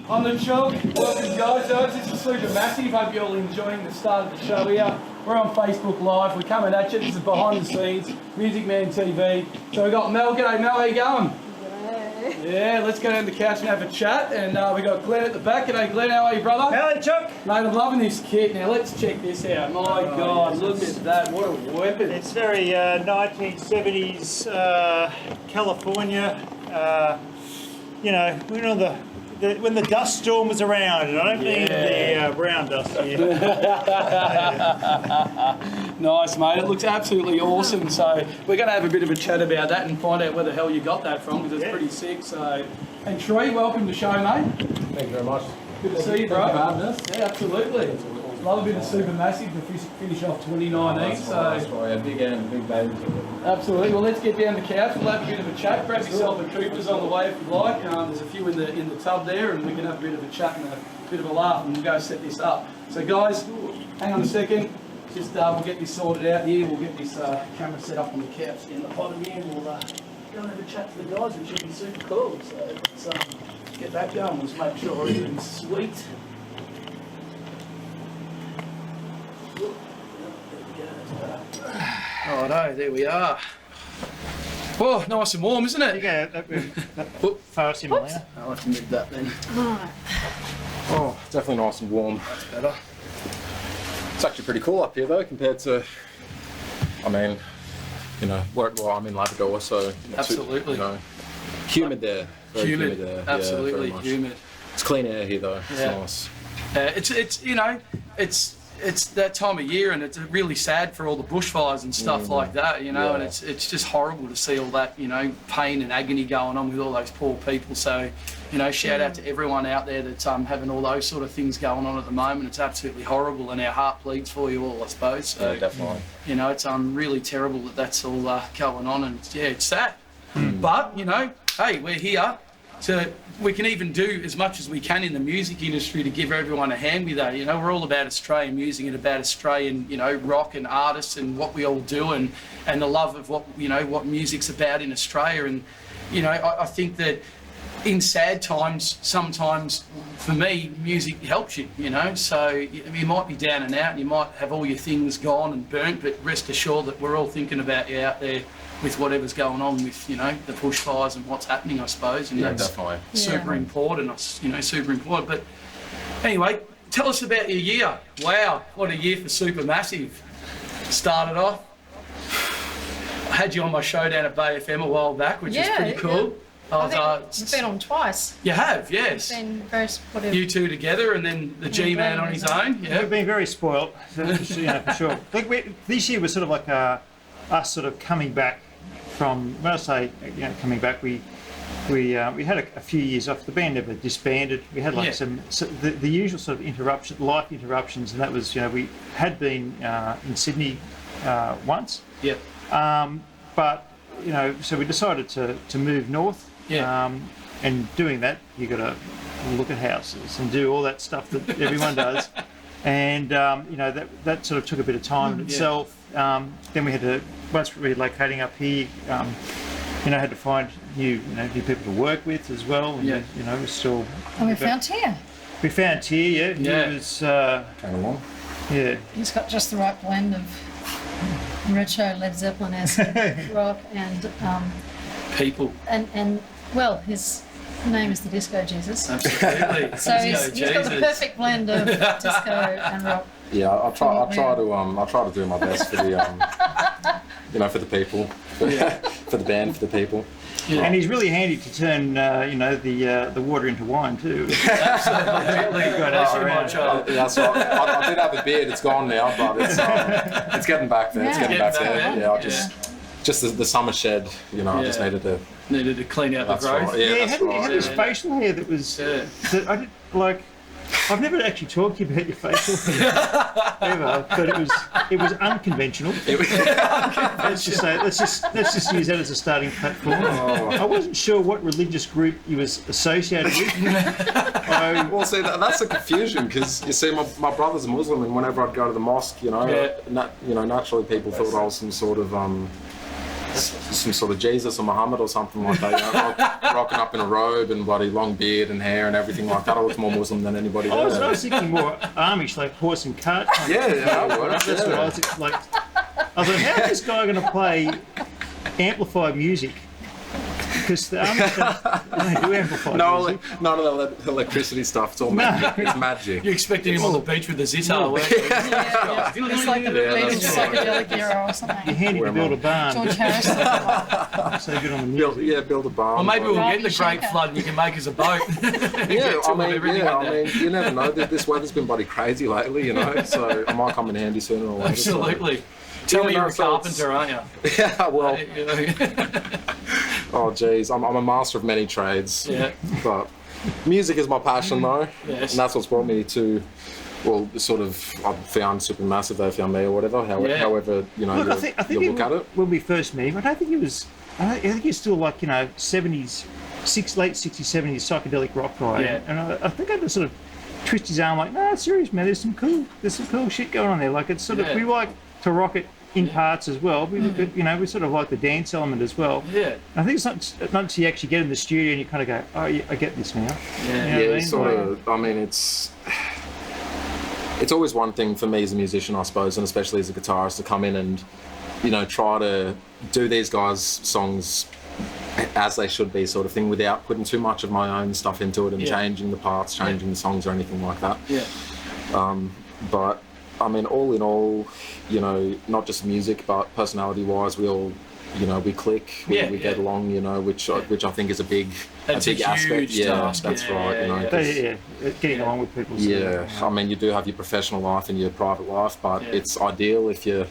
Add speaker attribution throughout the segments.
Speaker 1: on the show. Welcome guys, this is Super Massive. Hope you're all enjoying the start of the show here. We're on Facebook Live, we're coming at you. This is behind the scenes, Music Man TV. So we've got Mel. G'day Mel, how you going?
Speaker 2: G'day.
Speaker 1: Yeah, let's go down to the couch and have a chat. And we got Glenn at the back. G'day Glenn, how are you brother?
Speaker 3: Howdy, Chuck.
Speaker 1: Mate, I'm loving this kit. Now let's check this out. My God, look at that, what a weapon.
Speaker 3: It's very 1970s California. You know, when the dust storm was around, and I don't mean the brown dust here.
Speaker 1: Nice, mate. It looks absolutely awesome. So we're going to have a bit of a chat about that and find out where the hell you got that from, because it's pretty sick. So, and Troy, welcome to the show, mate.
Speaker 4: Thank you very much.
Speaker 1: Good to see you, bro.
Speaker 4: Thank you for having us.
Speaker 1: Yeah, absolutely. Love a bit of Super Massive to finish off 2019.
Speaker 4: That's why, big baby.
Speaker 1: Absolutely. Well, let's get down the couch. We'll have a bit of a chat. Grab yourself a Cooper's on the way if you'd like. There's a few in the tub there, and we can have a bit of a chat and a bit of a laugh, and we'll go set this up. So, guys, hang on a second. Just we'll get this sorted out here. We'll get this camera set up on the couch in the bottom here. We'll go and have a chat to the guys, which should be super cool. So let's get that going. Let's make sure everything's sweet. Oh no, there we are. Oh, nice and warm, isn't it?
Speaker 3: Yeah, that fast in there.
Speaker 1: I'll have to move that then.
Speaker 4: Oh, definitely nice and warm.
Speaker 1: That's better.
Speaker 4: It's actually pretty cool up here though, compared to, I mean, you know, well, I'm in Labrador, so
Speaker 1: Absolutely.
Speaker 4: humid there. Very humid there.
Speaker 1: Absolutely
Speaker 4: yeah, very much.
Speaker 1: humid.
Speaker 4: It's clean air here though.
Speaker 1: Yeah.
Speaker 4: It's nice.
Speaker 1: It's you know, it's that time of year, and it's really sad for all the bushfires and stuff like that, you know, and it's just horrible to see all that, you know, pain and agony going on with all those poor people. So, you know, shout out to everyone out there that's having all those sort of things going on at the moment. It's absolutely horrible, and our heart bleeds for you all, I suppose. So,
Speaker 4: Yeah, definitely.
Speaker 1: you know, it's really terrible that that's all going on, and it's sad. But, you know, hey, we're here. So we can even do as much as we can in the music industry to give everyone a hand with that. You know, we're all about Australian music and about Australian, you know, rock and artists and what we all do, and the love of what, you know, what music's about in Australia. And, you know, I think that in sad times, sometimes for me, music helps you, you know. So you might be down and out and you might have all your things gone and burnt, but rest assured that we're all thinking about you out there with whatever's going on with, you know, the bushfires and what's happening, I suppose. And that's
Speaker 4: definitely.
Speaker 1: super important, you know, super important. But anyway, tell us about your year. Wow, what a year for Supermassive. Started off, I had you on my show down at Bay FM a while back, which is pretty cool.
Speaker 2: I think you've been on twice.
Speaker 1: You have, yes.
Speaker 2: You've been very supportive.
Speaker 1: You two together, and then the G-Man on his own. Yeah.
Speaker 3: We've been very spoiled, you know, for sure. This year was sort of like us sort of coming back from, when I say, you know, coming back, we had a few years off. The band never disbanded. We had like the usual sort of life interruptions, and that was, you know, we had been in Sydney once.
Speaker 1: Yeah.
Speaker 3: But, you know, so we decided to move north.
Speaker 1: Yeah.
Speaker 3: And doing that, you got to look at houses and do all that stuff that everyone does. And, you know, that sort of took a bit of time in itself. Then we had to, once relocating up here, you know, had to find new people to work with as well. And, you know, we're still...
Speaker 2: And we found Tia.
Speaker 3: We found Tia, yeah. He was...
Speaker 4: Came along.
Speaker 3: Yeah.
Speaker 2: He's got just the right blend of retro Led Zeppelin-esque rock and...
Speaker 1: People.
Speaker 2: And well, his name is the Disco Jesus.
Speaker 1: Absolutely.
Speaker 2: So he's got the perfect blend of disco and rock.
Speaker 4: Yeah, I try to do my best for the you know, for the people, for the band, for the people.
Speaker 1: Yeah.
Speaker 3: And he's really handy to turn, you know, the water into wine too.
Speaker 1: Absolutely.
Speaker 4: Yeah, so I did have a beard. It's gone now, but it's getting back there. It's getting back there. Yeah, I just the summer shed. You know, I just needed to
Speaker 1: clean out the growth.
Speaker 4: Right. Yeah,
Speaker 3: he had this facial hair that was that I did like. I've never actually talked to you about your facial hair ever, but it was unconventional. Let's just use that as a starting platform. I wasn't sure what religious group you was associated with.
Speaker 4: Well, see, that's a confusion because you see, my brother's a Muslim, and whenever I'd go to the mosque, you know, naturally people thought I was some sort of some sort of Jesus or Muhammad or something like that. You know, rocking up in a robe and bloody long beard and hair and everything like that. I look more Muslim than anybody
Speaker 3: I
Speaker 4: there.
Speaker 3: was thinking more Amish, like horse and cart. Kind
Speaker 4: Yeah,
Speaker 3: of
Speaker 4: yeah, that works,
Speaker 3: That's what
Speaker 4: yeah.
Speaker 3: I was like. I was like, how's this guy going to play amplified music? Because the Amish don't do amplified music.
Speaker 4: None of the electricity stuff. It's all magic. It's magic.
Speaker 1: You're expecting him on the beach with the zither.
Speaker 2: Yeah, it's like the
Speaker 4: Yeah,
Speaker 2: Beatles
Speaker 4: that's right.
Speaker 2: psychedelic era or
Speaker 3: You're
Speaker 2: something.
Speaker 3: handy to build a barn.
Speaker 2: George Harrison.
Speaker 3: So good on the music.
Speaker 4: Build a barn.
Speaker 1: Or maybe we'll
Speaker 2: Robbie
Speaker 1: get the Great
Speaker 2: Shaker.
Speaker 1: Flood and you can make us a boat.
Speaker 4: You never know. This weather's been bloody crazy lately, you know. So I might come in handy sooner or later. so-
Speaker 1: Absolutely. Tell me
Speaker 4: Yeah,
Speaker 1: you're
Speaker 4: no,
Speaker 1: a
Speaker 4: so it's-
Speaker 1: carpenter, aren't you?
Speaker 4: Yeah, well,
Speaker 1: You know?
Speaker 4: oh geez, I'm a master of many trades.
Speaker 1: Yeah.
Speaker 4: But music is my passion though,
Speaker 1: Yes.
Speaker 4: and that's what's brought me to, well, sort of, I found Supermassive, they found me or whatever.
Speaker 1: Yeah.
Speaker 4: However, you know,
Speaker 3: Look, I think
Speaker 4: you look at it.
Speaker 3: when we first met him, I don't think he was. I think he's still like 70s, late 60s, 70s psychedelic rock guy.
Speaker 1: Yeah.
Speaker 3: And I think I just sort of twist his arm like, no, serious man. There's some cool shit going on there. Like it's sort
Speaker 1: Yeah.
Speaker 3: of we like to rock it in parts as well. We we sort of like the dance element as well.
Speaker 1: Yeah.
Speaker 3: I think it's not until you actually get in the studio and you kind of go, oh, yeah, I get this now.
Speaker 1: Yeah.
Speaker 3: You know what I
Speaker 4: Yeah,
Speaker 3: mean?
Speaker 4: sort
Speaker 3: Like-
Speaker 4: of. I mean, it's always one thing for me as a musician, I suppose, and especially as a guitarist, to come in and, you know, try to do these guys' songs as they should be, sort of thing, without putting too much of my own stuff into it and
Speaker 1: Yeah.
Speaker 4: changing the parts, changing the songs or anything like that.
Speaker 1: Yeah.
Speaker 4: But I mean, all in all, you know, not just music, but personality-wise, we all, you know, we click, we get
Speaker 1: Yeah.
Speaker 4: along, you know, which I think is a big
Speaker 1: That's a
Speaker 4: big aspect.
Speaker 1: huge
Speaker 4: Yeah,
Speaker 1: task.
Speaker 4: that's
Speaker 1: Yeah,
Speaker 4: right. You know,
Speaker 1: yeah.
Speaker 4: 'cause-
Speaker 3: Getting along with people.
Speaker 4: yeah, I mean, you do have your professional life and your private life, but
Speaker 1: Yeah.
Speaker 4: it's ideal if you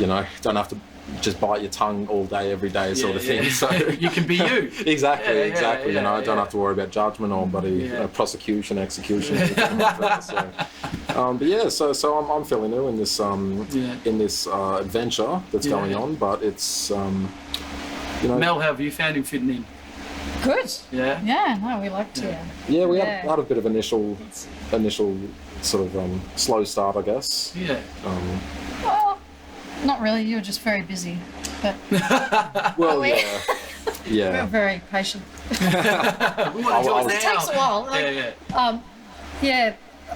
Speaker 4: know, don't have to just bite your tongue all day, every day, sort of thing. So
Speaker 1: You can be you.
Speaker 4: exactly,
Speaker 1: Yeah,
Speaker 4: exactly.
Speaker 1: yeah,
Speaker 4: you know,
Speaker 1: yeah.
Speaker 4: don't have to worry about judgment or prosecution, execution, anything like that. So, but yeah, so I'm fairly new in this adventure that's going
Speaker 1: Yeah.
Speaker 4: on, but it's you know.
Speaker 1: Mel, how have you found him fitting in?
Speaker 2: Good.
Speaker 1: Yeah.
Speaker 2: Yeah, no, we like to.
Speaker 4: Yeah, we
Speaker 2: Yeah.
Speaker 4: had a bit of initial sort of slow start, I guess.
Speaker 1: Yeah.
Speaker 2: Well, not really. You were just very busy, but
Speaker 4: Well,
Speaker 2: we-
Speaker 4: yeah,
Speaker 2: we're
Speaker 4: yeah.
Speaker 2: very patient.
Speaker 1: We want to do
Speaker 4: I
Speaker 1: it
Speaker 4: was-
Speaker 2: It takes a while. Like,
Speaker 1: Yeah.
Speaker 2: yeah,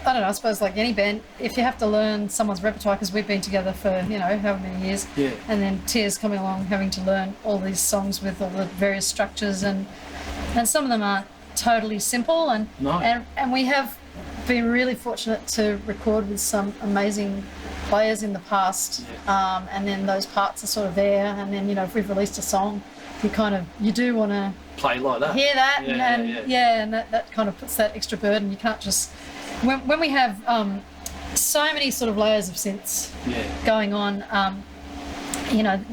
Speaker 2: I don't know. I suppose like any band, if you have to learn someone's repertoire, because we've been together for however many years,
Speaker 1: Yeah.
Speaker 2: and then Tears coming along, having to learn all these songs with all the various structures, and some of them are totally simple, and
Speaker 1: Nice.
Speaker 2: and we have been really fortunate to record with some amazing players in the past, and then those parts are sort of there, and then if we've released a song, you do want to
Speaker 1: Play like that.
Speaker 2: hear that,
Speaker 1: Yeah,
Speaker 2: and
Speaker 1: yeah.
Speaker 2: and that kind of puts that extra burden. You can't just when we have so many sort of layers of synths
Speaker 1: Yeah.
Speaker 2: going on.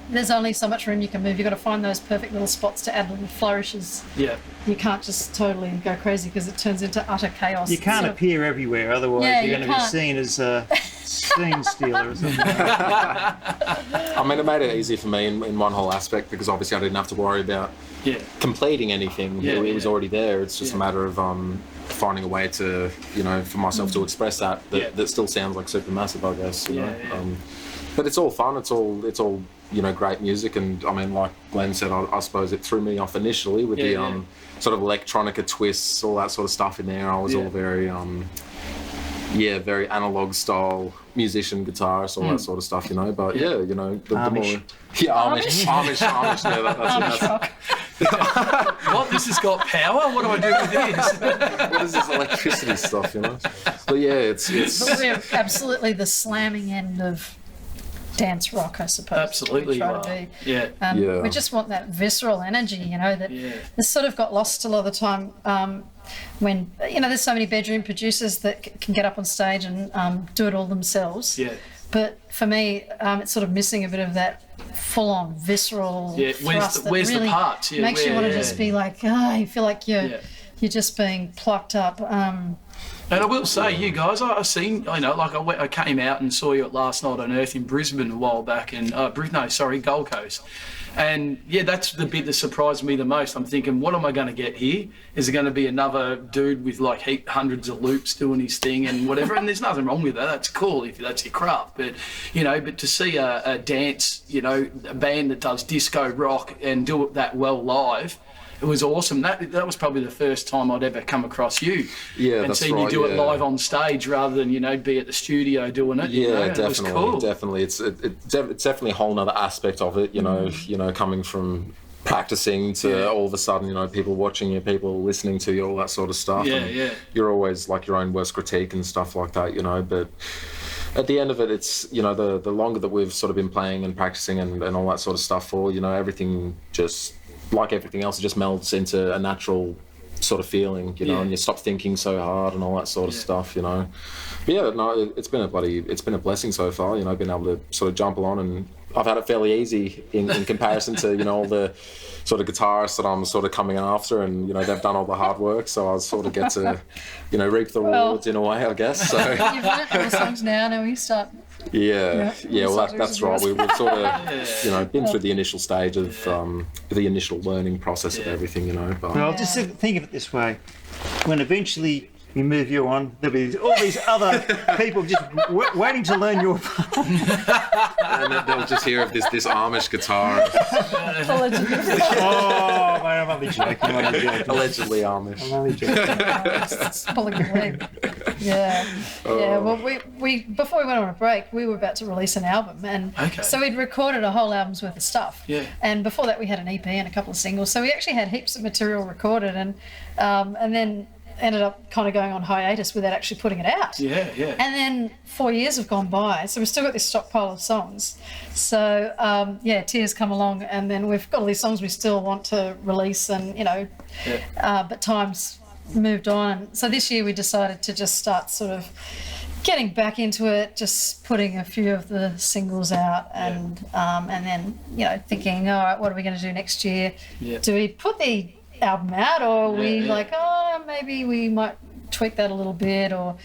Speaker 2: There's only so much room you can move. You've got to find those perfect little spots to add little flourishes.
Speaker 1: Yeah.
Speaker 2: You can't just totally go crazy because it turns into utter chaos.
Speaker 3: You can't
Speaker 2: Sort of-
Speaker 3: appear everywhere, otherwise
Speaker 2: Yeah,
Speaker 3: you're
Speaker 2: you
Speaker 3: going to be
Speaker 2: can't.
Speaker 3: seen as a scene stealer or something.
Speaker 4: I mean, it made it easy for me in one whole aspect because obviously I didn't have to worry about
Speaker 1: Yeah.
Speaker 4: completing anything.
Speaker 1: Yeah,
Speaker 4: It was
Speaker 1: yeah.
Speaker 4: already there. It's just a
Speaker 1: Yeah.
Speaker 4: matter of finding a way to, for myself to express that
Speaker 1: Yeah.
Speaker 4: that still sounds like Supermassive, I guess. You
Speaker 1: Yeah,
Speaker 4: know?
Speaker 1: yeah.
Speaker 4: But it's all fun. It's all great music, and I mean, like Glenn said, I suppose it threw me off initially with
Speaker 1: Yeah,
Speaker 4: the
Speaker 1: yeah.
Speaker 4: sort of electronica twists, all that sort of stuff in there. I was
Speaker 1: Yeah.
Speaker 4: all very very analog style musician, guitarist, all that sort of stuff, But
Speaker 1: Yeah.
Speaker 4: the more
Speaker 3: Amish.
Speaker 4: Amish. Yeah, that's
Speaker 2: rock.
Speaker 1: What? This has got power? What do I do with this?
Speaker 4: what is this electricity stuff, But yeah, it's
Speaker 2: But we're absolutely the slamming end of dance rock, I suppose.
Speaker 1: Absolutely.
Speaker 2: We try
Speaker 1: you
Speaker 2: to
Speaker 1: are.
Speaker 2: be.
Speaker 1: Yeah.
Speaker 4: Yeah.
Speaker 2: We just want that visceral energy, that
Speaker 1: Yeah.
Speaker 2: this sort of got lost a lot of the time when, there's so many bedroom producers that can get up on stage and do it all themselves.
Speaker 1: Yeah.
Speaker 2: But for me, it's sort of missing a bit of that full-on visceral
Speaker 1: Yeah,
Speaker 2: thrust that
Speaker 1: where's the
Speaker 2: really
Speaker 1: parts? Yeah,
Speaker 2: makes you want to
Speaker 1: yeah.
Speaker 2: just be like, you feel like you're just being plucked up.
Speaker 1: And I will say, you guys, I've seen, I came out and saw you at Last Night on Earth in Brisbane a while back, and Gold Coast. And yeah, that's the bit that surprised me the most. I'm thinking, what am I going to get here? Is it going to be another dude with like hundreds of loops doing his thing and whatever? And there's nothing wrong with that. That's cool if that's your craft. But, you know, but to see a dance, you know, a band that does disco rock and do it that well live, it was awesome. That was probably the first time I'd ever come across you.
Speaker 4: Yeah,
Speaker 1: and
Speaker 4: that's
Speaker 1: seen
Speaker 4: right,
Speaker 1: you do it
Speaker 4: yeah.
Speaker 1: live on stage rather than, you know, be at the studio doing it.
Speaker 4: Yeah,
Speaker 1: you know? It was
Speaker 4: definitely,
Speaker 1: cool.
Speaker 4: definitely. It's definitely a whole nother aspect of it. You know, coming from practicing to all of a sudden, you know, people watching you, people listening to you, all that sort of stuff.
Speaker 1: Yeah,
Speaker 4: and
Speaker 1: yeah.
Speaker 4: You're always like your own worst critique and stuff like that, you know. But at the end of it, it's, you know, the longer that we've sort of been playing and practicing and all that sort of stuff for, you know, everything just, like everything else, it just melds into a natural sort of feeling, you know,
Speaker 1: Yeah.
Speaker 4: and you stop thinking so hard and all that sort of stuff, you know. But yeah, no, it's been a blessing so far, you know, being able to sort of jump along, and I've had it fairly easy in comparison to, you know, all the sort of guitarists that I'm sort of coming after, and, you know, they've done all the hard work, so I sort of get to, you know, reap the rewards in a way, I guess. So
Speaker 2: You've learnt all the songs now we start.
Speaker 4: yeah, well, that's right. We've sort of, you know, been
Speaker 2: Yeah.
Speaker 4: through the initial stage of the initial learning process of everything, you know. But
Speaker 3: Well, just think of it this way: when eventually we move you on, there'll be all these other people just waiting to learn your part.
Speaker 4: and then they'll just hear of this Amish guitar,
Speaker 2: Allegedly.
Speaker 3: Oh, mate, I'm only joking. I'm only joking.
Speaker 4: allegedly Amish.
Speaker 3: I'm only joking.
Speaker 2: It's pulling your leg. Yeah. Yeah. Well, we before we went on a break, we were about to release an album, and
Speaker 1: Okay.
Speaker 2: so we'd recorded a whole album's worth of stuff.
Speaker 1: Yeah.
Speaker 2: And before that, we had an EP and a couple of singles, so we actually had heaps of material recorded, and then ended up kind of going on hiatus without actually putting it out.
Speaker 1: Yeah, yeah.
Speaker 2: And then 4 years have gone by, so we've still got this stockpile of songs. So Tears come along, and then we've got all these songs we still want to release, and you know, but time's moved on. And so this year we decided to just start sort of getting back into it, just putting a few of the singles out, and then, you know, thinking, all right, what are we going to do next year?
Speaker 1: Yeah.
Speaker 2: Do we put the album out, or are we
Speaker 1: Yeah.
Speaker 2: like, oh, maybe we might tweak that a little bit, or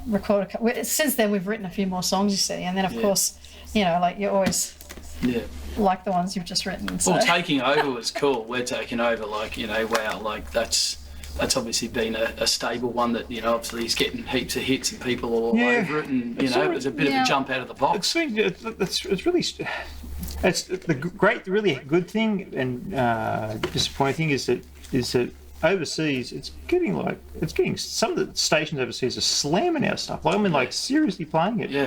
Speaker 2: record since then we've written a few more songs, you see, and then of course, you know, like you always
Speaker 1: Yeah.
Speaker 2: like the ones you've just written. So.
Speaker 1: Well, taking over was cool. We're taking over, like, you know, wow, like that's obviously been a stable one that, you know, obviously he's getting heaps of hits and people all over it, and, you know, it was a bit of a jump out of the box.
Speaker 3: It's really, it's the great, really good thing and disappointing thing is that overseas it's getting some of the stations overseas are slamming our stuff. Like, I mean, like seriously playing it.
Speaker 1: Yeah.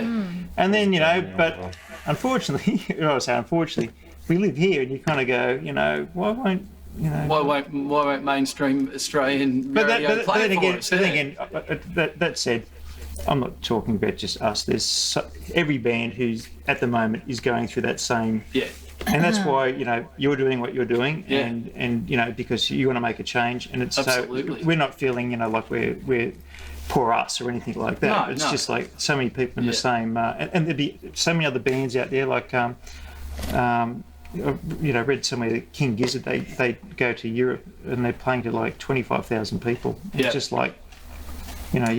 Speaker 3: And then, you know, but unfortunately, unfortunately, we live here, and you kind of go, you know, why won't, you know?
Speaker 1: Why won't mainstream Australian radio play it for us?
Speaker 3: But then again, that said, I'm not talking about just us. There's every band who's at the moment is going through that same.
Speaker 1: Yeah.
Speaker 3: And that's why, you know, you're doing what you're doing,
Speaker 1: Yeah.
Speaker 3: and you know, because you want to make a change, and it's
Speaker 1: Absolutely.
Speaker 3: so we're not feeling, you know, like we're poor us or anything like that.
Speaker 1: No,
Speaker 3: It's
Speaker 1: no.
Speaker 3: just like so many people in
Speaker 1: Yeah.
Speaker 3: the same, and there'd be so many other bands out there, like you know, read somewhere that King Gizzard, they go to Europe and they're playing to like 25,000 people.
Speaker 1: Yeah.
Speaker 3: It's just like, you know,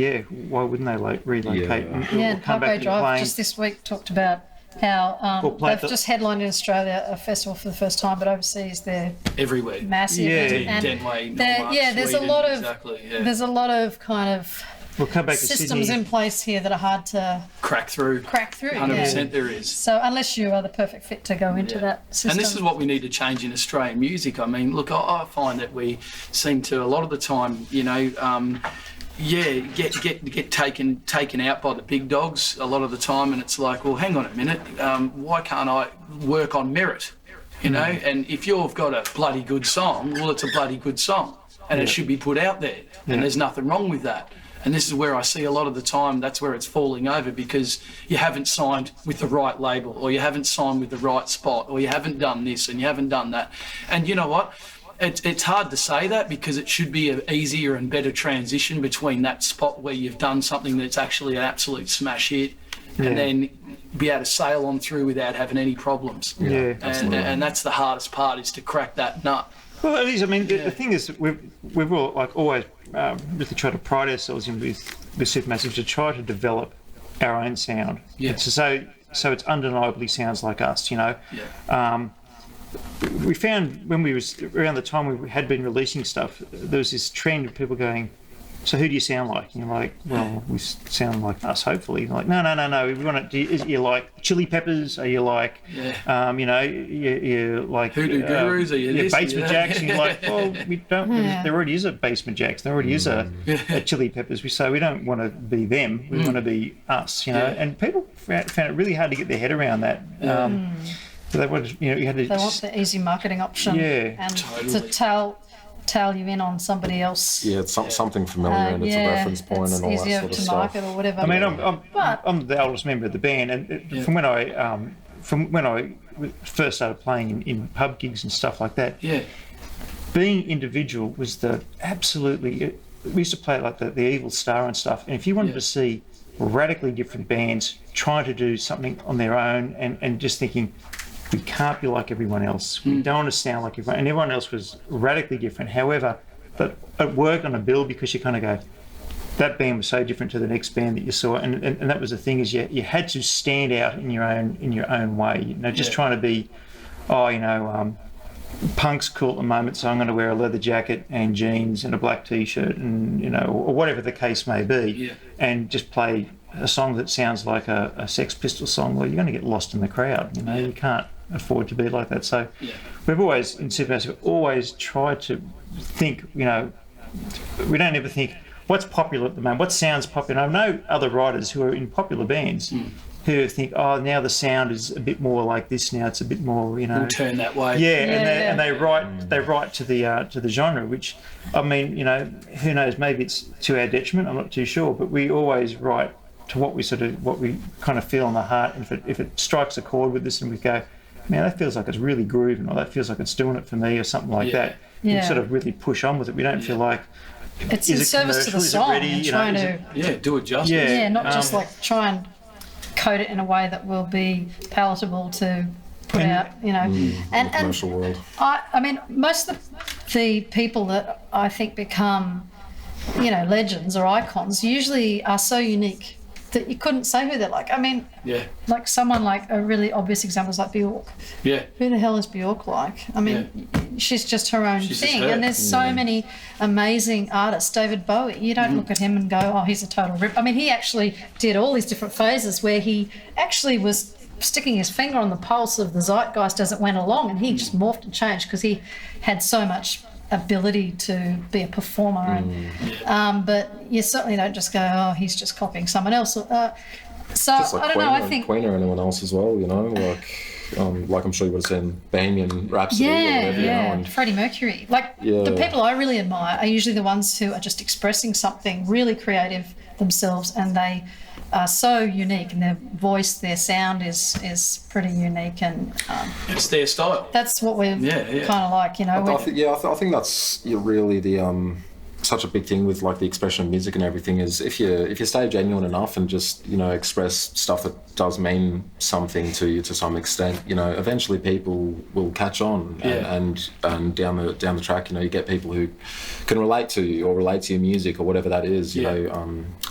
Speaker 3: why wouldn't they like relocate
Speaker 4: Yeah.
Speaker 3: and
Speaker 2: and
Speaker 3: come back
Speaker 2: Parkway
Speaker 3: and
Speaker 2: Drive
Speaker 3: playing?
Speaker 2: just this week talked about how
Speaker 3: Well, play
Speaker 2: they've
Speaker 3: the-
Speaker 2: just headlined in Australia a festival for the first time, but overseas they're
Speaker 1: Everywhere.
Speaker 2: massive.
Speaker 3: Yeah.
Speaker 2: and
Speaker 1: Denway,
Speaker 2: there-
Speaker 1: Normark,
Speaker 2: yeah, there's a
Speaker 1: Sweden,
Speaker 2: lot of
Speaker 1: exactly, yeah.
Speaker 2: there's a lot of kind of
Speaker 3: We'll come back to
Speaker 2: systems
Speaker 3: Sydney.
Speaker 2: in place here that are hard to
Speaker 1: crack through.
Speaker 2: crack through.
Speaker 1: 100%
Speaker 2: Yeah.
Speaker 1: there is.
Speaker 2: So unless you are the perfect fit to go into
Speaker 1: Yeah.
Speaker 2: that system.
Speaker 1: And this is what we need to change in Australian music. I mean, look, I find that we seem to, a lot of the time, you know, get taken out by the big dogs a lot of the time, and it's like, well, hang on a minute, why can't I work on merit? You know, and if you've got a bloody good song, well, it's a bloody good song, and it should be put out there, and there's nothing wrong with that. And this is where I see a lot of the time that's where it's falling over, because you haven't signed with the right label, or you haven't signed with the right spot, or you haven't done this and you haven't done that. And you know what? It's hard to say that, because it should be an easier and better transition between that spot where you've done something that's actually an absolute smash hit, and then be able to sail on through without having any problems.
Speaker 3: Yeah.
Speaker 1: And that's the hardest part, is to crack that nut.
Speaker 3: Well, it is. I mean, the thing is, we've all, like, always really tried to pride ourselves in with Supermassive to try to develop our own sound.
Speaker 1: Yeah.
Speaker 3: So so it undeniably sounds like us,
Speaker 1: Yeah.
Speaker 3: We found when we was around the time we had been releasing stuff, there was this trend of people going, so who do you sound like? And you're like, well, we sound like us, hopefully. Like, no. We want to. You're like Chili Peppers? Are you like, you're like
Speaker 1: Hoodoo Gurus? Are you this?
Speaker 3: Basement Jacks? And you're like, well, we don't. There already is a Basement Jacks. There already is a Chili Peppers. So we don't want to be them. We want to be us. And people found it really hard to get their head around that. So they wanted, you had to.
Speaker 2: They want the easy marketing option.
Speaker 3: Yeah.
Speaker 2: And
Speaker 1: Totally.
Speaker 2: to tell you in on somebody else.
Speaker 4: Yeah, it's something familiar and it's a reference point
Speaker 2: it's
Speaker 4: and all that
Speaker 2: easier
Speaker 4: sort of
Speaker 2: to
Speaker 4: stuff.
Speaker 2: market or whatever.
Speaker 3: I mean, I'm the oldest member of the band, and from when I first started playing in pub gigs and stuff like that,
Speaker 1: Yeah.
Speaker 3: being individual was the absolutely. We used to play like the Evil Star and stuff, and if you wanted to see radically different bands trying to do something on their own and just thinking, we can't be like everyone else. We don't want to sound like everyone. And everyone else was radically different. However, but it worked on a bill because you kind of go, that band was so different to the next band that you saw. And that was the thing, is you had to stand out in your own way. Just trying to be, punk's cool at the moment, so I'm going to wear a leather jacket and jeans and a black t-shirt and, or whatever the case may be, and just play a song that sounds like a Sex Pistols song. Well, you're going to get lost in the crowd. You can't afford to be like that. So we've always, in Supermassive, always tried to think, we don't ever think, what's popular at the moment? What sounds popular? I know other writers who are in popular bands who think, now the sound is a bit more like this now. It's a bit more,
Speaker 1: We'll turn that way.
Speaker 3: And they write to the genre, which, I mean, who knows? Maybe it's to our detriment. I'm not too sure, but we always write to what we kind of feel in the heart. And if it strikes a chord with us, and we go, man, that feels like it's really grooving, or that feels like it's doing it for me, or something like that. We sort of really push on with it. We don't feel like
Speaker 2: it's in service to the song and trying to
Speaker 1: do it justice.
Speaker 2: not just like try and code it in a way that will be palatable to put out, and
Speaker 4: commercial world.
Speaker 2: I mean, most of the people that I think become, legends or icons usually are so unique that you couldn't say who they're like. I mean, like someone like a really obvious example is like Bjork.
Speaker 1: Yeah.
Speaker 2: Who the hell is Bjork like? I mean, she's just her own thing. And there's so many amazing artists. David Bowie, you don't look at him and go, oh, he's a total rip. I mean, he actually did all these different phases where he actually was sticking his finger on the pulse of the zeitgeist as it went along, and he just morphed and changed because he had so much ability to be a performer, and but you certainly don't just go, oh, he's just copying someone else. So
Speaker 4: Just like
Speaker 2: I don't know. I think
Speaker 4: Queen or anyone else as well, like I'm sure you would have seen Bohemian Rhapsody or whatever, and
Speaker 2: Freddie Mercury. Like the people I really admire are usually the ones who are just expressing something really creative themselves, and they are so unique, and their voice, their sound is pretty unique, and
Speaker 1: It's their style.
Speaker 2: that's what we're kind of like,
Speaker 4: I think that's really the such a big thing with like the expression of music and everything is if you stay genuine enough and just express stuff that does mean something to you to some extent, eventually people will catch on and down the track, you get people who can relate to you or relate to your music or whatever that is,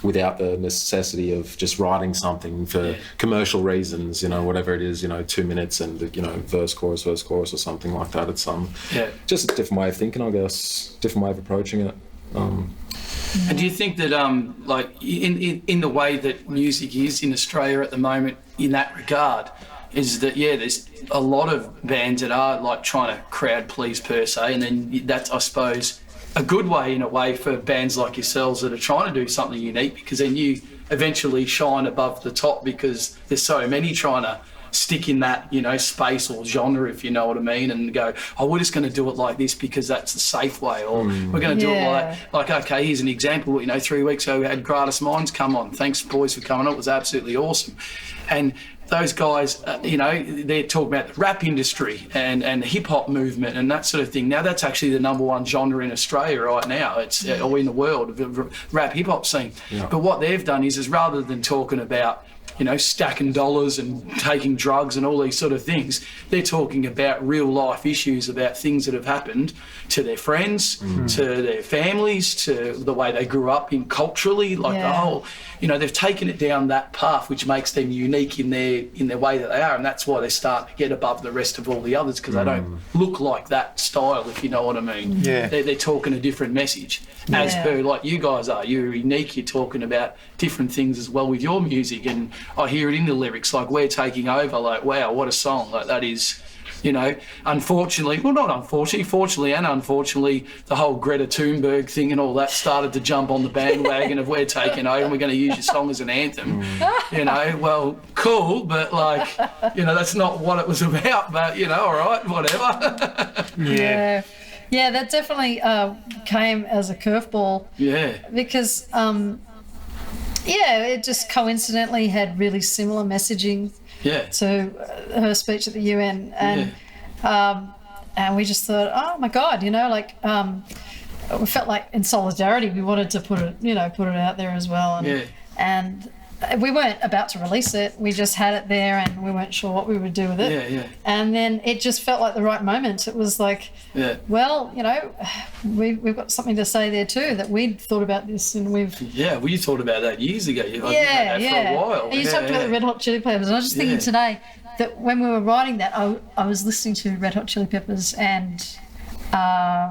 Speaker 4: without the necessity of just writing something for commercial reasons, whatever it is, 2 minutes and verse chorus or something like that. It's just a different way of thinking, I guess, different way of approaching it.
Speaker 1: And do you think that, like, in the way that music is in Australia at the moment, in that regard, is that there's a lot of bands that are like trying to crowd please per se, and then that's, I suppose, a good way in a way for bands like yourselves that are trying to do something unique, because then you eventually shine above the top because there's so many trying to stick in that space or genre, if you know what I mean, and go, we're just going to do it like this because that's the safe way, or we're going to do it like okay, here's an example. 3 weeks ago we had Gratis Minds come on. Thanks boys for coming on, it was absolutely awesome. And those guys, they're talking about the rap industry and the hip hop movement and that sort of thing. Now that's actually the number one genre in Australia right now. It's or in the world, the rap hip hop scene. But what they've done is rather than talking about stacking dollars and taking drugs and all these sort of things, they're talking about real life issues, about things that have happened to their friends, to their families, to the way they grew up in culturally, like they've taken it down that path, which makes them unique in their in their way that they are, and that's why they start to get above the rest of all the others, because they don't look like that style, if you know what I mean.
Speaker 3: Yeah.
Speaker 1: They're talking a different message, as
Speaker 2: Yeah.
Speaker 1: per like you guys are. You're unique. You're talking about different things as well with your music, and I hear it in the lyrics. Like, we're taking over. Like, wow, what a song! Like, that is. You know, unfortunately, well, not unfortunately, fortunately and unfortunately, the whole Greta Thunberg thing and all that started to jump on the bandwagon of we're taking over and we're going to use your song as an anthem. You know, well, cool, but like, you know, that's not what it was about, but, you know, all right, whatever.
Speaker 3: Yeah.
Speaker 2: Yeah, that definitely came as a curveball
Speaker 1: Yeah,
Speaker 2: because, it just coincidentally had really similar messaging
Speaker 1: yeah,
Speaker 2: to her speech at the UN, and we just thought, oh my God, you know, like we felt like in solidarity we wanted to put it out there as well, and
Speaker 1: Yeah.
Speaker 2: and we weren't about to release it. We just had it there, and we weren't sure what we would do with it.
Speaker 1: yeah, yeah,
Speaker 2: And then it just felt like the right moment. It was like,
Speaker 1: yeah.
Speaker 2: well, you know, we've got something to say there too, that we'd thought about this and we've.
Speaker 1: Yeah, well, you thought about that years ago. You've had
Speaker 2: Yeah,
Speaker 1: that
Speaker 2: yeah.
Speaker 1: for a while.
Speaker 2: And you
Speaker 1: Yeah,
Speaker 2: talked about the
Speaker 1: yeah.
Speaker 2: Red Hot Chili Peppers, and I was just thinking
Speaker 1: Yeah.
Speaker 2: today that when we were writing that, I was listening to Red Hot Chili Peppers, and I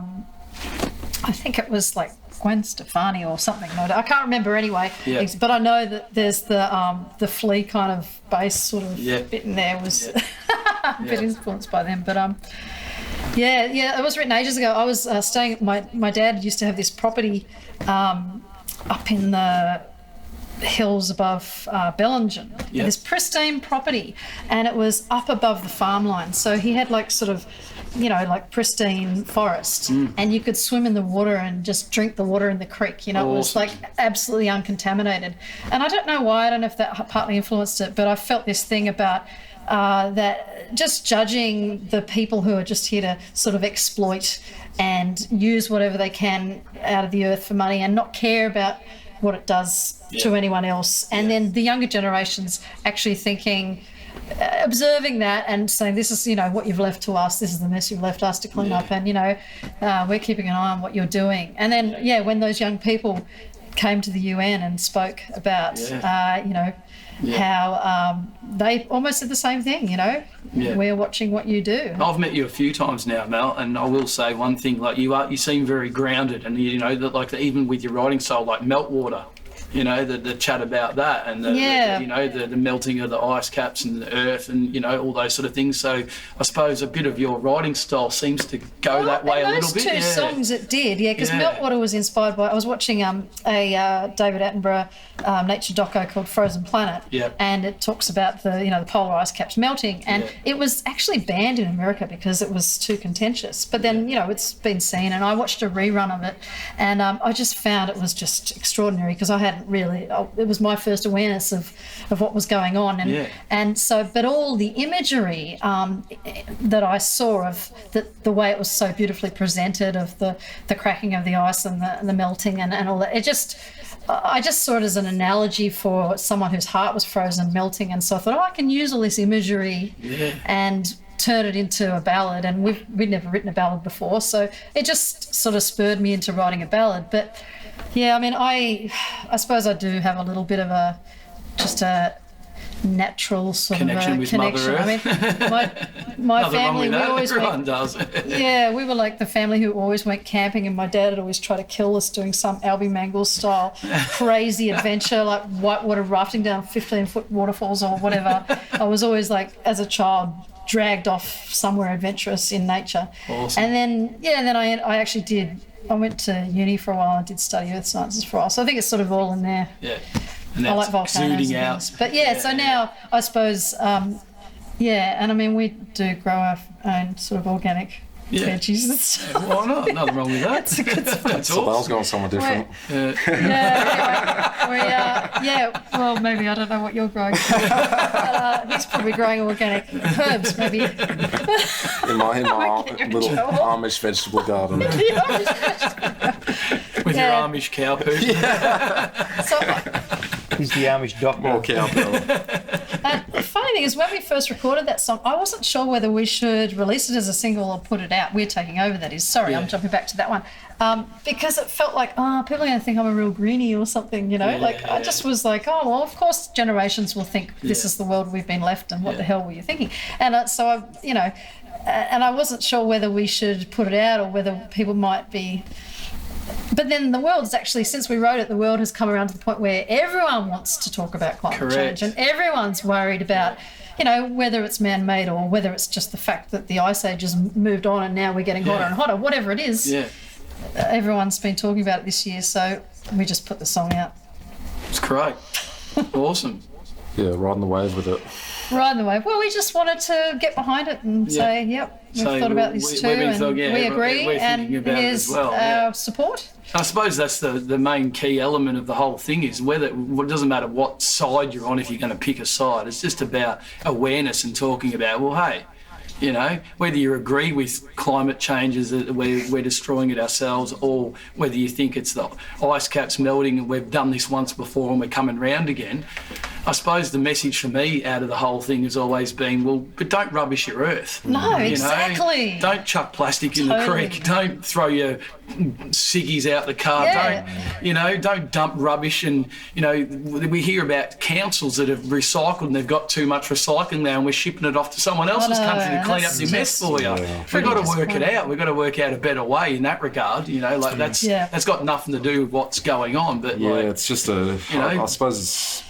Speaker 2: think it was like Gwen Stefani or something. I can't remember anyway.
Speaker 1: Yeah.
Speaker 2: But I know that there's the Flea kind of bass sort of
Speaker 1: Yeah.
Speaker 2: bit in there was
Speaker 1: Yeah.
Speaker 2: a bit influenced by them. But it was written ages ago. I was staying at my dad used to have this property up in the hills above Bellingen.
Speaker 1: Yeah.
Speaker 2: This pristine property, and it was up above the farmline. So he had like sort of, you know, like pristine forest, and you could swim in the water and just drink the water in the creek. You know, it was
Speaker 1: Awesome.
Speaker 2: like absolutely uncontaminated. And I don't know why. I don't know if that partly influenced it, but I felt this thing about that just judging the people who are just here to sort of exploit and use whatever they can out of the earth for money and not care about what it does to anyone else. And then the younger generations actually thinking, observing that and saying, this is, you know, what you've left to us, this is the mess you've left us to clean up, and, you know, we're keeping an eye on what you're doing. And then, when those young people came to the UN and spoke about, you know, how they almost did the same thing, you know, we're watching what you do.
Speaker 1: I've met you a few times now, Mel, and I will say one thing: like you seem very grounded, and you know that, like, even with your writing style, like Meltwater, you know, the chat about that, and the you know, the melting of the ice caps and the earth, and you know, all those sort of things. So I suppose a bit of your writing style seems to go that way a little bit.
Speaker 2: Those two songs it did, because
Speaker 1: Yeah.
Speaker 2: Meltwater was inspired by. I was watching a David Attenborough nature doco called Frozen Planet,
Speaker 1: Yeah.
Speaker 2: and it talks about the polar ice caps melting, and it was actually banned in America because it was too contentious. But then it's been seen, and I watched a rerun of it, and I just found it was just extraordinary because I hadn't really. It was my first awareness of what was going on, and so, but all the imagery that I saw of the way it was so beautifully presented, of the cracking of the ice and the melting and all that, I just saw it as an analogy for someone whose heart was frozen, melting, and so I thought, I can use all this imagery and turn it into a ballad. And we'd never written a ballad before, so it just sort of spurred me into writing a ballad. But I mean, I suppose I do have a little bit of a natural sort
Speaker 1: Connection
Speaker 2: of a
Speaker 1: with
Speaker 2: connection.
Speaker 1: Mother
Speaker 2: I mean, my
Speaker 1: Nothing wrong
Speaker 2: family,
Speaker 1: with
Speaker 2: we
Speaker 1: that.
Speaker 2: always
Speaker 1: Everyone
Speaker 2: went,
Speaker 1: does.
Speaker 2: we were like the family who always went camping, and my dad would always try to kill us doing some Albie Mangles style crazy adventure, like whitewater rafting down 15-foot waterfalls or whatever. I was always, like, as a child, dragged off somewhere adventurous in nature.
Speaker 1: Awesome.
Speaker 2: And then I actually did. I went to uni for a while and did study earth sciences for a while. So I think it's sort of all in there.
Speaker 1: Yeah. And
Speaker 2: I
Speaker 1: that's
Speaker 2: like volcanoes
Speaker 1: exuding
Speaker 2: and
Speaker 1: out.
Speaker 2: things. But so now I suppose, and I mean, we do grow our own sort of organic veggies and stuff.
Speaker 1: Why not? Nothing wrong with that.
Speaker 2: It's a good
Speaker 1: That's
Speaker 4: So I was
Speaker 1: awesome.
Speaker 4: going somewhere different.
Speaker 2: Well, maybe I don't know what you're growing. He's probably growing organic herbs, maybe.
Speaker 4: In my little Amish vegetable garden.
Speaker 1: With your
Speaker 2: Yeah.
Speaker 1: Amish cow poo.
Speaker 2: So,
Speaker 3: He's the Amish doctor.
Speaker 4: More cowbell.
Speaker 2: funny thing is, when we first recorded that song, I wasn't sure whether we should release it as a single or put it out. We're Taking Over, that is. Sorry,
Speaker 1: Yeah.
Speaker 2: I'm jumping back to that one. Because it felt like, people are going to think I'm a real greenie or something, you know? I just was like, oh, well, of course generations will think this is the world we've been left and what the hell were you thinking? And so I, and I wasn't sure whether we should put it out or whether people might be... But then the world's actually, since we wrote it, the world has come around to the point where everyone wants to talk about climate change, and everyone's worried about, whether it's man-made or whether it's just the fact that the ice age has moved on and now we're getting hotter and hotter, whatever it is.
Speaker 1: Yeah.
Speaker 2: Everyone's been talking about it this year, so we just put the song out.
Speaker 1: It's great. Awesome.
Speaker 4: Yeah, riding the wave with it.
Speaker 2: Riding the wave. Well, we just wanted to get behind it and say, yep, we've thought about this too, and we agree, and here's our support.
Speaker 1: I suppose that's the main key element of the whole thing is it doesn't matter what side you're on if you're going to pick a side. It's just about awareness and talking about, well, hey, whether you agree with climate changes, that we're destroying it ourselves, or whether you think it's the ice caps melting and we've done this once before and we're coming round again. I suppose the message for me out of the whole thing has always been, well, but don't rubbish your earth.
Speaker 2: No, exactly.
Speaker 1: Don't chuck plastic in the creek. Don't throw your ciggies out the car.
Speaker 2: Yeah.
Speaker 1: Don't dump rubbish. And, we hear about councils that have recycled and they've got too much recycling now and we're shipping it off to someone else's country to clean up your mess for you. We've got to work it out. We've got to work out a better way in that regard. That's got nothing to do with what's going on. But
Speaker 4: it's just I suppose it's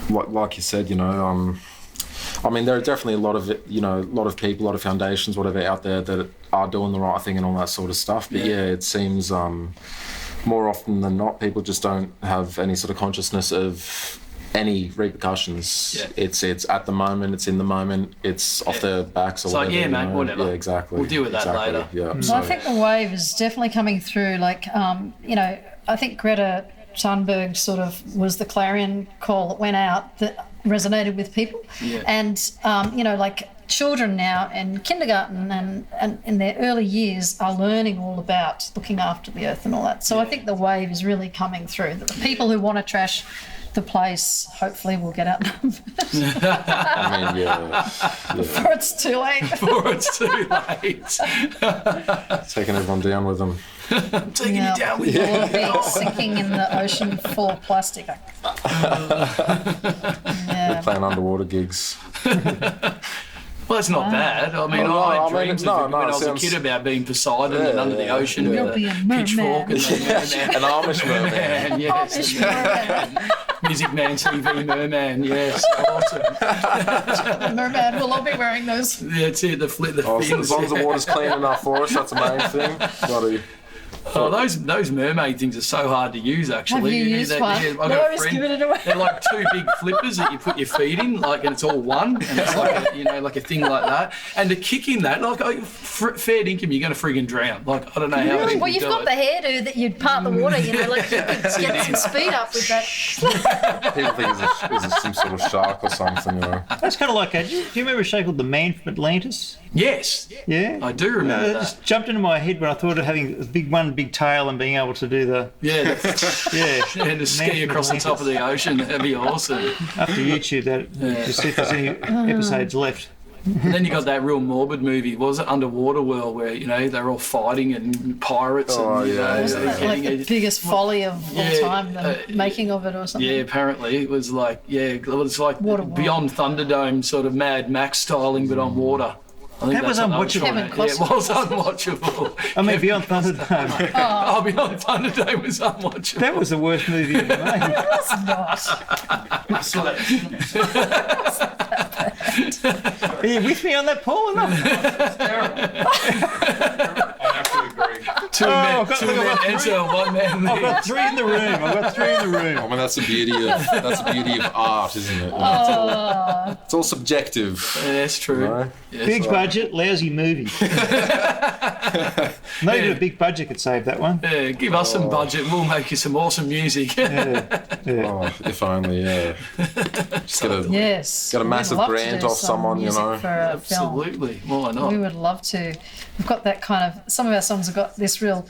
Speaker 4: like you said, I mean, there are definitely a lot of people, a lot of foundations, whatever, out there that are doing the right thing and all that sort of stuff. But it seems more often than not, people just don't have any sort of consciousness of any repercussions. Yeah. It's at the moment, it's in the moment, it's off their backs or whatever.
Speaker 1: So, mate, whatever.
Speaker 4: Yeah, exactly.
Speaker 1: We'll deal with that later.
Speaker 4: Yeah.
Speaker 2: Well, I think the wave is definitely coming through. I think Greta Thunberg sort of was the clarion call that went out that resonated with people.
Speaker 1: Yeah.
Speaker 2: And, children now in kindergarten and in their early years are learning all about looking after the earth and all that. So I think the wave is really coming through. The people who want to trash the place hopefully will get outnumbered.
Speaker 4: I mean,
Speaker 2: Before it's too late.
Speaker 1: Before it's too late.
Speaker 4: Taking everyone down with them.
Speaker 1: Taking you down with
Speaker 2: We'll be sinking in the ocean full of plastic.
Speaker 4: Playing underwater gigs.
Speaker 1: Well, it's not bad. I mean, I had dreams when I was a kid about being Poseidon and under the ocean with
Speaker 2: be
Speaker 1: a
Speaker 2: a merman.
Speaker 1: pitchfork and
Speaker 4: An Amish merman.
Speaker 1: yes.
Speaker 2: Amish merman.
Speaker 1: Music Man TV Merman, yes, awesome.
Speaker 2: Merman, we'll all be wearing those.
Speaker 1: Yeah, it's it, the fins.
Speaker 4: As long as the water's clean enough for us, that's the main thing. Bloody.
Speaker 1: Oh, those mermaid things are so hard to use, actually.
Speaker 2: Have you used one?
Speaker 1: I've got
Speaker 2: No,
Speaker 1: a
Speaker 2: I was
Speaker 1: friend,
Speaker 2: giving it away.
Speaker 1: They're like two big flippers that you put your feet in, and it's all one, and it's like a thing like that. And to kick in that, fair income, you're going to frigging drown. I don't know how people
Speaker 2: Well, you've
Speaker 1: do
Speaker 2: got
Speaker 1: it.
Speaker 2: the hairdo that you'd part the water, you could get some speed up with that.
Speaker 4: People think it's some sort of shark or something,
Speaker 3: That's kind of like do you remember a show called The Man from Atlantis?
Speaker 1: Yes,
Speaker 3: Yeah,
Speaker 1: I do remember
Speaker 3: It
Speaker 1: that.
Speaker 3: just jumped into my head when I thought of having one big tail and being able to do the
Speaker 1: And to ski across the top of the ocean, that'd be awesome.
Speaker 3: After YouTube that to see if there's any episodes left.
Speaker 1: And then you got that real morbid movie, what was it, Underwater World, where they're all fighting and pirates.
Speaker 4: Oh,
Speaker 1: and,
Speaker 4: yeah.
Speaker 2: Wasn't that like the biggest folly of all time, the making of it or something?
Speaker 1: Yeah, apparently it was it's like
Speaker 2: Waterworld.
Speaker 1: Beyond Thunderdome, sort of Mad Max styling, but on water. I think
Speaker 3: That was
Speaker 1: that's what
Speaker 3: unwatchable.
Speaker 1: they were trying to- Yeah, it was unwatchable.
Speaker 3: I mean, Beyond Thunderdome.
Speaker 1: Oh, Beyond Thunderdome was unwatchable.
Speaker 3: That was the worst movie ever made.
Speaker 2: It's not.
Speaker 3: Are you with me on that, Paul, or not?
Speaker 1: Two
Speaker 3: I've
Speaker 1: men
Speaker 3: got
Speaker 1: enter, one man
Speaker 3: I've
Speaker 1: leaves.
Speaker 3: got three in the room.
Speaker 4: I mean, that's the beauty of art, isn't it? It's all subjective.
Speaker 1: Yeah, that's true.
Speaker 4: Right.
Speaker 1: Yes.
Speaker 3: Big budget, lousy movie. Maybe a big budget could save that one.
Speaker 1: Yeah, give us some budget, we'll make you some awesome music.
Speaker 3: Yeah.
Speaker 4: Oh, if only, yeah. Just get a
Speaker 2: Yes.
Speaker 4: Got a massive
Speaker 2: We'd love to
Speaker 4: grant
Speaker 2: do
Speaker 4: off
Speaker 2: some
Speaker 4: someone, you
Speaker 2: music
Speaker 4: know.
Speaker 2: For a film.
Speaker 1: Absolutely. Why not?
Speaker 2: We would love to. We've got that kind of, some of our songs have got this real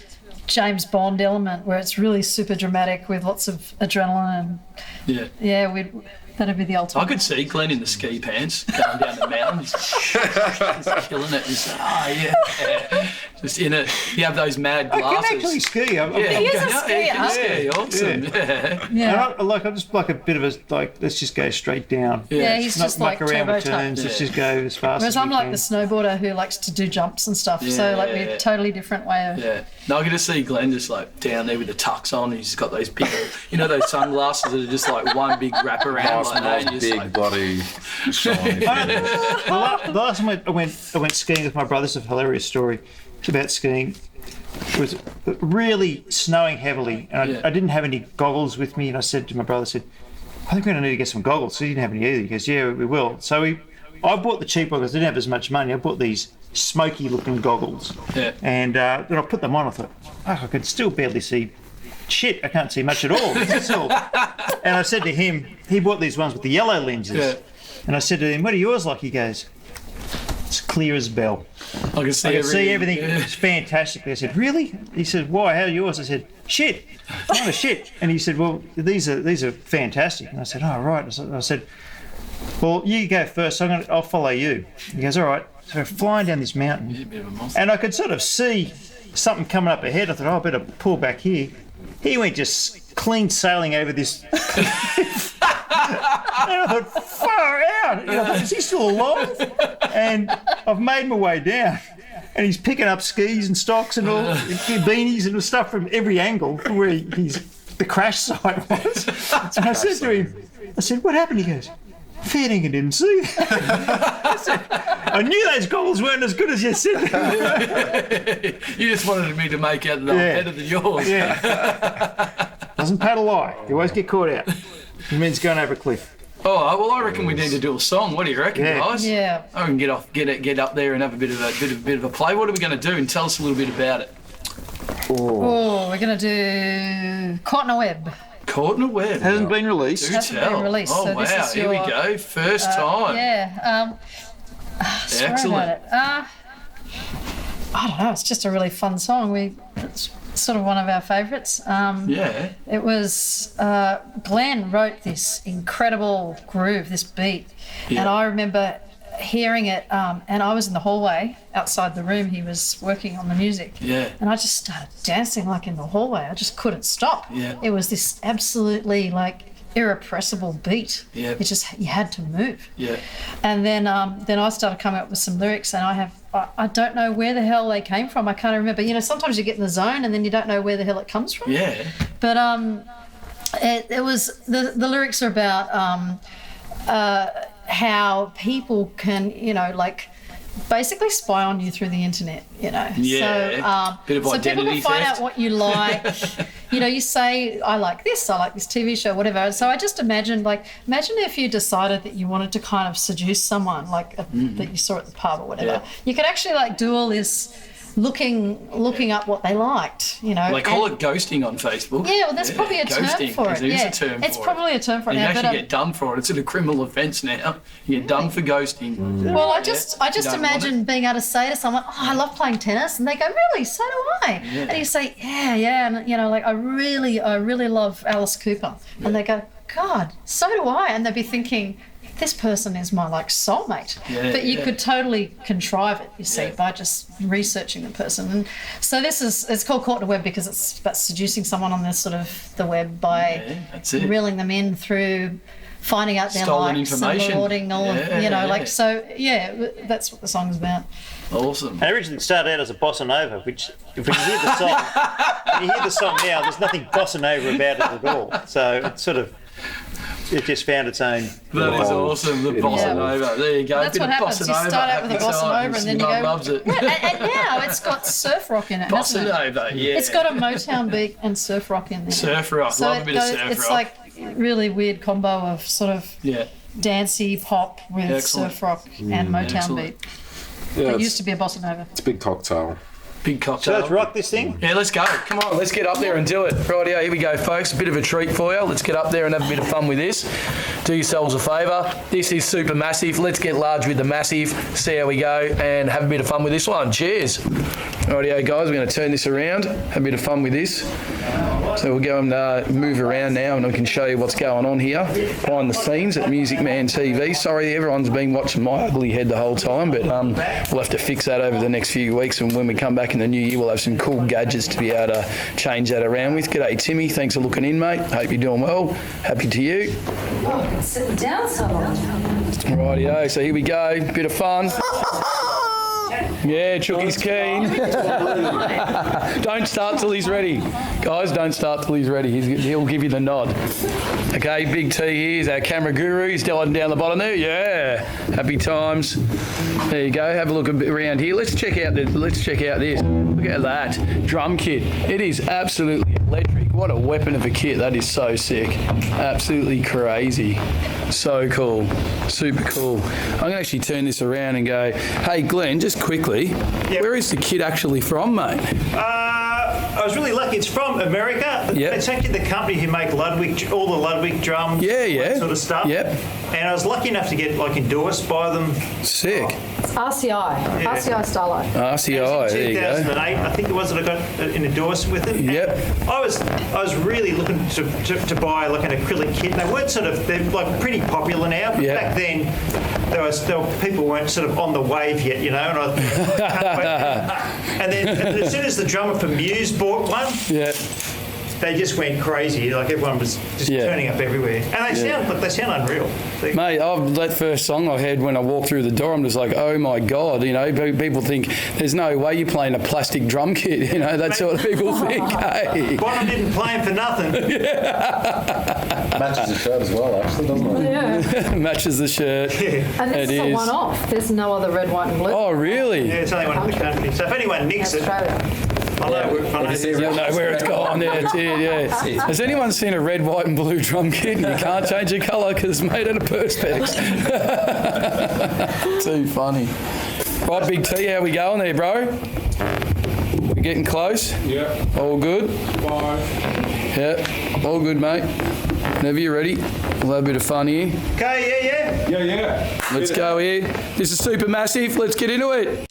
Speaker 2: James Bond element where it's really super dramatic with lots of adrenaline. And
Speaker 1: Yeah.
Speaker 2: yeah, That'd be the ultimate.
Speaker 1: I could see Glenn in the ski pants going down the mountain. He's killing it. He's just in it. You have those mad
Speaker 3: I
Speaker 1: glasses.
Speaker 3: can actually ski.
Speaker 1: Yeah,
Speaker 2: He is a
Speaker 1: yeah, he can
Speaker 2: skier.
Speaker 1: ski. Awesome. Yeah.
Speaker 2: Yeah.
Speaker 3: I'm just like a bit of a let's just go straight down.
Speaker 2: Yeah, he's
Speaker 3: Not
Speaker 2: just
Speaker 3: muck
Speaker 2: like
Speaker 3: around
Speaker 2: turbo
Speaker 3: with turns.
Speaker 2: type.
Speaker 3: Let's just go as fast
Speaker 2: Whereas
Speaker 3: as
Speaker 2: I'm
Speaker 3: we
Speaker 2: like
Speaker 3: can.
Speaker 2: the snowboarder who likes to do jumps and stuff. So like we're
Speaker 1: Yeah.
Speaker 2: totally different way of.
Speaker 1: Yeah. No, I can just see Glenn just like down there with the tux on. He's got those big, those sunglasses that are just like one big wrap around like that. And you're just
Speaker 4: big
Speaker 1: like,
Speaker 4: bloody shiny.
Speaker 3: The last time I went skiing with my brother. This is a hilarious story about skiing. It was really snowing heavily, and
Speaker 1: Yeah.
Speaker 3: I didn't have any goggles with me. And I said to my brother, I said, "I think we're going to need to get some goggles." So he didn't have any either. He goes, "Yeah, we will." So I bought the cheap ones. I didn't have as much money. I bought these smoky-looking goggles,
Speaker 1: Yeah.
Speaker 3: and then I put them on. I thought, "Fuck, I can still barely see." Shit, I can't see much at all. That's all. And I said to him, he bought these ones with the yellow lenses.
Speaker 1: Yeah.
Speaker 3: And I said to him, "What are yours like?" He goes, "It's clear as a bell.
Speaker 1: I can see
Speaker 3: I can see everything.
Speaker 1: Yeah.
Speaker 3: It's fantastic." I said, "Really?" He said, "Why? How are yours?" I said, "Shit. What a shit." And he said, "Well, these are fantastic." And I said, "Oh, right." I said, "Well, you go first. I'll follow you." He goes, "All right." So we're flying down this mountain,
Speaker 1: He's a bit of a monster.
Speaker 3: and I could sort of see something coming up ahead. I thought, "Oh, I better pull back here." He went just clean sailing over this. And I thought, far out. I thought, is he still alive? And I've made my way down. And he's picking up skis and stocks and all, beanies and stuff from every angle from where the crash site was. And I said to him, "What happened?" He goes, "Fair dinkum didn't see that." I said, "I knew those goggles weren't as good as you said."
Speaker 1: You just wanted me to make out that I'm
Speaker 3: Yeah.
Speaker 1: better than yours.
Speaker 3: Yeah. Doesn't pat a lie. You always get caught out. It means going over a cliff.
Speaker 1: All right. Well, I reckon we need to do a song. What do you reckon,
Speaker 3: Yeah.
Speaker 1: guys?
Speaker 2: Yeah.
Speaker 1: I can get up there and have a bit of a play. What are we going to do? And tell us a little bit about it.
Speaker 2: Oh, we're gonna do Caught in a Web.
Speaker 1: Caught in a web.
Speaker 3: Hasn't been released.
Speaker 1: Do
Speaker 2: Hasn't
Speaker 1: tell.
Speaker 2: been released,
Speaker 1: Oh
Speaker 2: so
Speaker 1: wow!
Speaker 2: this is
Speaker 1: Here we
Speaker 2: your-
Speaker 1: go. First time.
Speaker 2: Yeah. Sorry
Speaker 1: Excellent.
Speaker 2: about it. I don't know. It's just a really fun song. It's sort of one of our favourites.
Speaker 1: Yeah.
Speaker 2: It was Glenn wrote this incredible groove, this beat,
Speaker 1: Yeah.
Speaker 2: and I remember hearing it. And I was in the hallway outside the room he was working on the music.
Speaker 1: Yeah.
Speaker 2: And I just started dancing like in the hallway. I just couldn't stop.
Speaker 1: Yeah.
Speaker 2: It was this absolutely like irrepressible beat.
Speaker 1: Yeah.
Speaker 2: It just you had to move.
Speaker 1: Yeah.
Speaker 2: And then I started coming up with some lyrics, and I don't know where the hell they came from. I can't remember. Sometimes you get in the zone and then you don't know where the hell it comes from.
Speaker 1: Yeah.
Speaker 2: But it was the lyrics are about how people can basically spy on you through the internet.
Speaker 1: Yeah.
Speaker 2: So
Speaker 1: Bit of
Speaker 2: so people
Speaker 1: identity
Speaker 2: can find
Speaker 1: theft.
Speaker 2: out what you like. You say, I like this TV show, whatever. So I just imagine if you decided that you wanted to kind of seduce someone, that you saw at the pub or whatever.
Speaker 1: Yeah.
Speaker 2: You could actually do all this looking up what they liked,
Speaker 1: They call it ghosting on Facebook.
Speaker 2: Yeah, well, that's probably a term
Speaker 1: ghosting,
Speaker 2: for it.
Speaker 1: It is
Speaker 2: Yeah,
Speaker 1: a term
Speaker 2: it's
Speaker 1: for
Speaker 2: probably
Speaker 1: it.
Speaker 2: a term for it
Speaker 1: And you
Speaker 2: now.
Speaker 1: actually get done for it. It's a criminal offence now. You get done for ghosting.
Speaker 2: Well, I just
Speaker 1: You don't want
Speaker 2: imagine being able to say to someone, "Oh, I love playing tennis," and they go, "Really? So do I."
Speaker 1: Yeah.
Speaker 2: And you say, "Yeah," and I really love Alice Cooper, and they go, "God, so do I," and they'd be thinking, this person is my soulmate.
Speaker 1: Yeah,
Speaker 2: But you
Speaker 1: yeah.
Speaker 2: could totally contrive it, you see,
Speaker 1: Yeah.
Speaker 2: by just researching the person. And so it's called Caught in the Web because it's about seducing someone on the web by
Speaker 1: Yeah, that's it.
Speaker 2: reeling them in through finding out their
Speaker 1: Stolen
Speaker 2: likes
Speaker 1: information.
Speaker 2: and lauding all
Speaker 1: Yeah, yeah.
Speaker 2: that's what the song's about.
Speaker 1: Awesome.
Speaker 3: And originally it started out as a bossa nova, which when you hear the song, now, there's nothing bossa nova about it at all. So it just found its own.
Speaker 1: That is awesome. The bossa
Speaker 2: Yeah.
Speaker 1: nova. There you go.
Speaker 2: That's
Speaker 1: Bit
Speaker 2: what
Speaker 1: of
Speaker 2: happens.
Speaker 1: bossa
Speaker 2: You
Speaker 1: nova.
Speaker 2: start out with a
Speaker 1: Happy
Speaker 2: bossa nova
Speaker 1: times.
Speaker 2: and then you
Speaker 1: Your
Speaker 2: go.
Speaker 1: mum loves it.
Speaker 2: And now it's got surf rock in it, hasn't
Speaker 1: Bossa
Speaker 2: it?
Speaker 1: nova. Yeah.
Speaker 2: It's got a Motown beat and surf rock in there.
Speaker 1: Surf rock.
Speaker 2: So
Speaker 1: Love a
Speaker 2: it
Speaker 1: bit of
Speaker 2: goes,
Speaker 1: surf
Speaker 2: it's
Speaker 1: rock.
Speaker 2: like really weird combo of sort of
Speaker 1: Yeah.
Speaker 2: dancey pop with
Speaker 1: Excellent.
Speaker 2: surf rock and Motown
Speaker 1: excellent.
Speaker 2: beat.
Speaker 4: Yeah,
Speaker 2: It used to be a bossa nova.
Speaker 4: it's a big cocktail.
Speaker 1: Big
Speaker 3: So
Speaker 1: cocktail.
Speaker 3: let's rock this thing.
Speaker 1: Yeah, let's go. Come on, let's get up there and do it. Rightio, here we go, folks. A bit of a treat for you. Let's get up there and have a bit of fun with this. Do yourselves a favour. This is super massive. Let's get large with the massive. See how we go and have a bit of fun with this one. Cheers. Rightio, guys. We're going to turn this around. Have a bit of fun with this. So we'll go and move around now and I can show you what's going on here behind the scenes at Music Man TV. Sorry, everyone's been watching my ugly head the whole time, but we'll have to fix that over the next few weeks, and when we come back in the new year, we'll have some cool gadgets to be able to change that around with. G'day, Timmy. Thanks for looking in, mate. Hope you're doing well. Happy to you.
Speaker 5: Oh, sitting down so long.
Speaker 1: Rightio, so here we go. Bit of fun. Yeah, Chooky's keen. Don't start till he's ready. Guys, don't start till he's ready. He'll give you the nod. Okay, Big T here is our camera guru. He's sliding down the bottom there. Yeah, happy times. There you go. Have a look around here. Let's check out this. Look at that drum kit. It is absolutely electric. What a weapon of a kit. That is so sick. Absolutely crazy. So cool. Super cool. I'm going to actually turn this around and go, hey, Glenn, just quickly, where is the kit actually from, mate?
Speaker 3: I was really lucky. It's from America.
Speaker 1: Yep.
Speaker 3: It's actually the company who make Ludwig, all the Ludwig drums, that sort of stuff.
Speaker 1: Yep.
Speaker 3: And I was lucky enough to get endorsed by them.
Speaker 1: Sick.
Speaker 2: It's RCI. RCI Starlight.
Speaker 1: RCI, there
Speaker 3: In
Speaker 1: you go.
Speaker 3: 2008, I think it was that I got an endorsement with them.
Speaker 1: Yep.
Speaker 3: And I was really looking to buy an acrylic kit. They weren't they're pretty popular now. But
Speaker 1: Yep.
Speaker 3: back then, people weren't on the wave yet, And then as soon as the drummer for Muse bought one,
Speaker 1: Yeah.
Speaker 3: they just went crazy. Everyone was just turning up everywhere, and they sound unreal.
Speaker 1: Mate, that first song I heard when I walked through the door, I'm just like, oh my God, people think there's no way you're playing a plastic drum kit, that's what people think, hey.
Speaker 3: Bonham didn't play him for nothing.
Speaker 4: Matches the shirt as well, actually, doesn't it?
Speaker 2: Yeah.
Speaker 1: Matches the shirt.
Speaker 2: And this
Speaker 1: It
Speaker 2: is a
Speaker 1: is.
Speaker 2: one-off. There's no other red, white, and blue.
Speaker 1: Oh, really?
Speaker 3: Yeah, it's only one in the country. So if anyone nicks it,
Speaker 2: Australia.
Speaker 3: I know.
Speaker 1: You'll know where it's gone. Yeah, it's it, yeah. Has anyone seen a red, white, and blue drum kit and you can't change the colour because it's made out of Perspex? Too funny. Right, Big T, how we going there, bro? We getting close?
Speaker 6: Yeah.
Speaker 1: All good?
Speaker 6: 5.
Speaker 1: Yeah, all good, mate. Whenever you're ready, we'll have a bit of fun here.
Speaker 3: Okay, yeah.
Speaker 6: Yeah.
Speaker 1: Let's go here. This is Supermassive. Let's get into it.